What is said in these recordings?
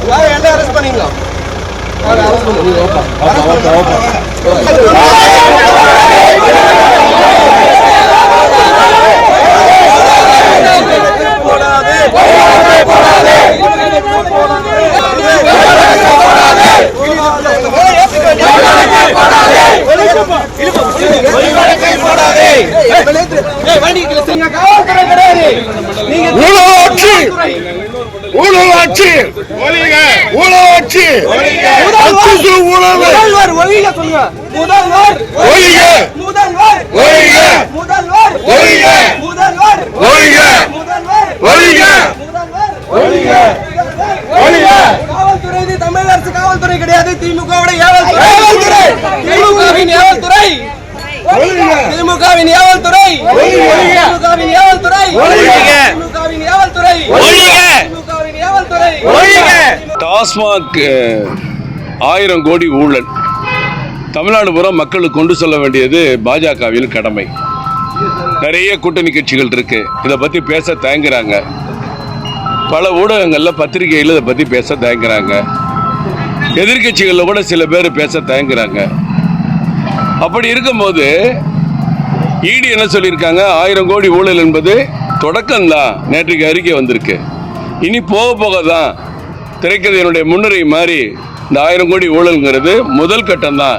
Arrest பண்ணீங்களா? ஊழலாட்சி ஊழலாட்சி முதல்வர் ஒழிக சொல்லுங்க. முதல்வர் ஒழிக முதல்வர் ஒழிக முதல்வர் ஒழிக முதல்வர் ஒழிக முதல்வர் ஒழிக ஒழிக ஒழிக. காவல்துறை இது தமிழ் அரசு காவல்துறை கிடையாது. திமுகவுடைய ஏவல்துறை. திமுகவின் ஏவல்துறை. திமுகவின் ஏவல்துறை. திமுகவின் ஏவல்துறை. திமுகவின் ஏவல்துறை. திமுகவின் ஏவல்துறை. டாஸ்மாக் 1000 கோடி ஊழல் தமிழ்நாடு பூரா மக்களுக்கு கொண்டு செல்ல வேண்டியது பாஜகவின் கடமை. நிறைய கூட்டணி கட்சிகள் இருக்கு, இதை பத்தி பேச தயங்குறாங்க. பல ஊடகங்கள்ல பத்திரிகையில் இதை பத்தி பேச தயங்குறாங்க. எதிர்கட்சிகளில் கூட சில பேர் பேச தயங்குறாங்க. அப்படி இருக்கும்போது இடி என்ன சொல்லியிருக்காங்க? 1000 கோடி ஊழல் என்பது தொடக்கம்தான். நேற்றுக்கு அறிக்கை வந்திருக்கு. இனி போக போக தான் திரைக்கதையினுடைய முன்னுரை மாதிரி இந்த 1000 கோடி ஊழல்ங்கிறது முதல் கட்டம் தான்.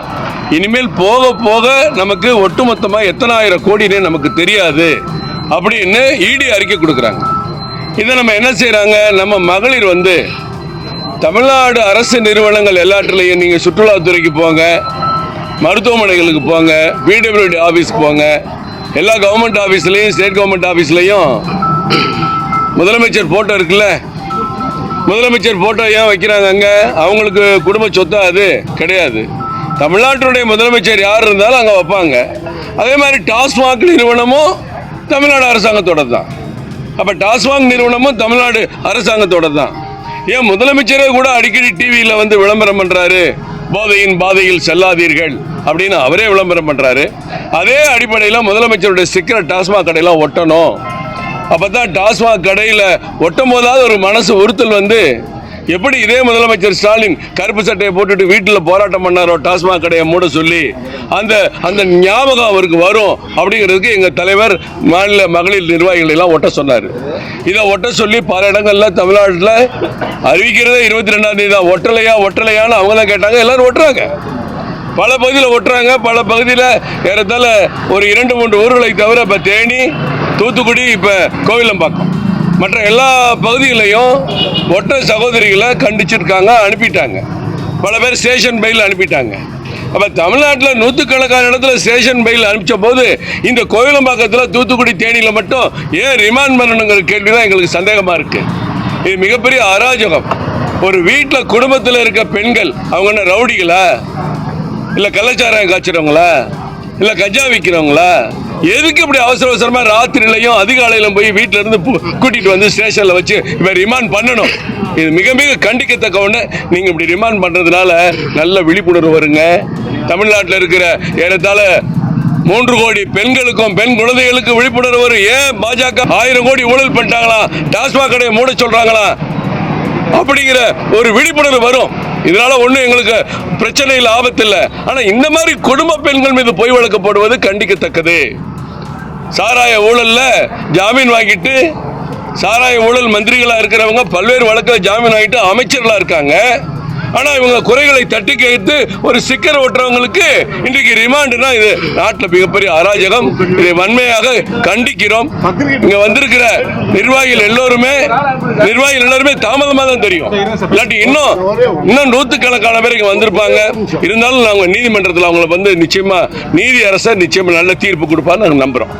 இனிமேல் போக போக நமக்கு ஒட்டுமொத்தமாக எத்தனை ஆயிரம் கோடினே நமக்கு தெரியாது அப்படின்னு இடி அறிக்கை கொடுக்குறாங்க. இதை நம்ம என்ன செய்கிறாங்க? நம்ம மகளிர் தமிழ்நாடு அரசு நிறுவனங்கள் எல்லாத்துலேயும் நீங்கள் சுற்றுலாத்துறைக்கு போங்க, மருத்துவமனைகளுக்கு போங்க, பிடபிள்யூடி ஆஃபீஸ்க்கு போங்க, எல்லா கவர்மெண்ட் ஆஃபீஸ்லேயும் ஸ்டேட் கவர்மெண்ட் ஆஃபீஸ்லேயும் முதலமைச்சர் ஃபோட்டோ இருக்குல்ல, முதலமைச்சர் ஃபோட்டோ ஏன் வைக்கிறாங்க? அங்கே அவங்களுக்கு குடும்ப சொத்தா? அது கிடையாது. தமிழ்நாட்டினுடைய முதலமைச்சர் யார் இருந்தாலும் அங்கே வைப்பாங்க. அதே மாதிரி டாஸ்மாக் நிறுவனமும் தமிழ்நாடு அரசாங்கத்தோட தான். அப்போ டாஸ்மாக் நிறுவனமும் தமிழ்நாடு அரசாங்கத்தோட தான். ஏன் முதலமைச்சரே கூட அடிக்கடி டிவியில் விளம்பரம் பண்ணுறாரு, போதையின் பாதையில் செல்லாதீர்கள் அப்படின்னு அவரே விளம்பரம் பண்ணுறாரு. அதே அடிப்படையில் முதலமைச்சருடைய ஸ்டிக்கரை டாஸ்மாக் கடையெல்லாம் ஒட்டணும். அப்போ தான் டாஸ்மாக் கடையில் ஒட்டும் போதாவது ஒரு மனசு உறுத்தல் எப்படி இதே முதலமைச்சர் ஸ்டாலின் கருப்பு சட்டையை போட்டுட்டு வீட்டில் போராட்டம் பண்ணாரோ டாஸ்மாக் கடையை மூட சொல்லி, அந்த அந்த ஞாபகம் அவருக்கு வரும் அப்படிங்கிறதுக்கு எங்கள் தலைவர் மாநில மகளிர் நிர்வாகிகள் எல்லாம் ஒட்ட சொன்னார். இதை ஒட்ட சொல்லி பல இடங்களில் தமிழ்நாட்டில் அறிவிக்கிறதே 22ஆம் தேதி தான். ஒட்டலையான்னு அவங்க தான் கேட்டாங்க. எல்லாரும் ஒட்டுறாங்க. பல பகுதியில் ஒட்டுறாங்க. பல பகுதியில் ஏறத்தாழ ஒரு 2-3 ஊர்களை தவிர இப்போ தேனி, தூத்துக்குடி, இப்போ கோவிலம்பாக்கம், மற்ற எல்லா பகுதிகளையும் ஒற்றை சகோதரிகளை கண்டிச்சிருக்காங்க, அனுப்பிட்டாங்க. பல பேர் ஸ்டேஷன் பெயில் அனுப்பிட்டாங்க. அப்போ தமிழ்நாட்டில் நூற்றுக்கணக்கான இடத்துல ஸ்டேஷன் பெயில் அனுப்பிச்ச போது இந்த கோவிலம்பாக்கத்தில், தூத்துக்குடி, தேனியில் மட்டும் ஏன் ரிமாண்ட் பண்ணணுங்கிற கேள்வி தான் எங்களுக்கு சந்தேகமாக இருக்குது. இது மிகப்பெரிய அராஜகம். ஒரு வீட்டில் குடும்பத்தில் இருக்க பெண்கள் அவங்க என்ன ரவுடிகளா, இல்லை கள்ளச்சாராயம் காய்ச்சறவங்களா, இல்லை கஜா விற்கிறவங்களா? எதுக்கு இப்படி அவசரமாக ராத்திரிலையும் அதிகாலையிலும் போய் வீட்டில இருந்து கூட்டிட்டு ஸ்டேஷன்ல வச்சு இப்ப ரிமாண்ட் பண்ணணும்? இது மிக மிக கண்டிக்கத்தக்க ஒண்ணு. நீங்க இப்படி ரிமாண்ட் பண்றதுனால நல்ல விழிப்புணர்வு வருங்க. தமிழ்நாட்டில் இருக்கிற ஏறத்தாழ 3 கோடி பெண்களுக்கும் பெண் குழந்தைகளுக்கு விழிப்புணர்வு வரும். ஏன் பாஜக 1000 கோடி ஊழல் பண்ணிட்டாங்களா, டாஸ்மாக் கடையை மூட சொல்றாங்களா அப்படிங்கிற ஒரு விழிப்புணர்வு வரும். இதனால ஒன்றும் எங்களுக்கு பிரச்சனை இல்லை, ஆபத்து இல்லை. ஆனால் இந்த மாதிரி குடும்ப பெண்கள் மீது பொய் வழக்கு போடுவது கண்டிக்கத்தக்கது. சாராய ஊழல்ல ஜாமீன் வாங்கிட்டு, சாராய ஊழல் மந்திரிகளா இருக்கிறவங்க பல்வேறு வழக்கில் ஜாமீன் வாங்கிட்டு அமைச்சர்களா இருக்காங்க. ஆனால் இவங்க குறைகளை தட்டி கேட்டு ஒரு ஸ்டிக்கர் ஓட்டுறவங்களுக்கு இன்றைக்கு ரிமாண்டுனா இது நாட்டில் மிகப்பெரிய அராஜகம். இதை வன்மையாக கண்டிக்கிறோம். இங்க வந்திருக்கிற நிர்வாகிகள் எல்லாருமே தாமதமாக தான் தெரியும். இல்லாட்டி இன்னும் நூற்றுக்கணக்கான பேர் இங்க வந்திருப்பாங்க. இருந்தாலும் நாங்கள் நீதிமன்றத்தில் அவங்களை நிச்சயமா நீதி அரசர் நிச்சயமா நல்ல தீர்ப்பு கொடுப்பான்னு நாங்கள் நம்புறோம்.